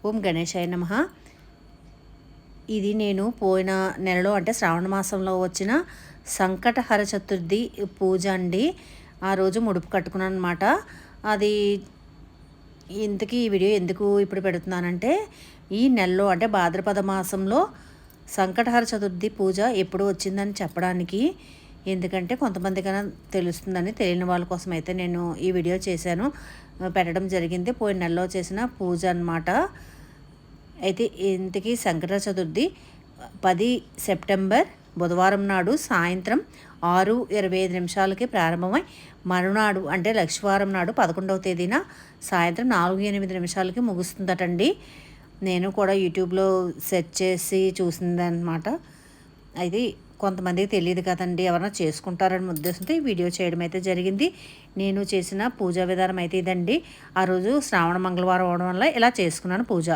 ఓం గణేశాయ నమః. ఇది నేను పోయిన నెలలో అంటే శ్రావణ మాసంలో వచ్చిన సంకటహర చతుర్థి పూజ అండి. ఆ రోజు ముడుపు కట్టుకున్నాను అనమాట. అది ఇంతకీ ఈ వీడియో ఎందుకు ఇప్పుడు పెడుతున్నానంటే, ఈ నెలలో అంటే భాద్రపద మాసంలో సంకటహర చతుర్థి పూజ ఎప్పుడు వచ్చిందని చెప్పడానికి. ఎందుకంటే కొంతమందికైనా తెలుస్తుందని, తెలియని వాళ్ళ కోసం అయితే నేను ఈ వీడియో చేశాను, పెట్టడం జరిగింది. పోయిన నెలలో చేసిన పూజ అన్నమాట. అయితే ఇంతకీ సంకటహర చతుర్థి 10 సెప్టెంబర్ బుధవారం నాడు సాయంత్రం 6:25 ప్రారంభమై మరునాడు అంటే లక్షవారం నాడు 11వ తేదీన సాయంత్రం 4:08 ముగుస్తుందటండి. నేను కూడా యూట్యూబ్లో సెర్చ్ చేసి చూసిందనమాట. అయితే కొంతమందికి తెలియదు కదండి, ఎవరైనా చేసుకుంటారని ఉద్దేశంతో ఈ వీడియో చేయడం అయితే జరిగింది. నేను చేసిన పూజా విధానం అయితే ఇదండి. ఆ రోజు శ్రావణ మంగళవారం అవడం వల్ల ఇలా చేసుకున్నాను పూజ.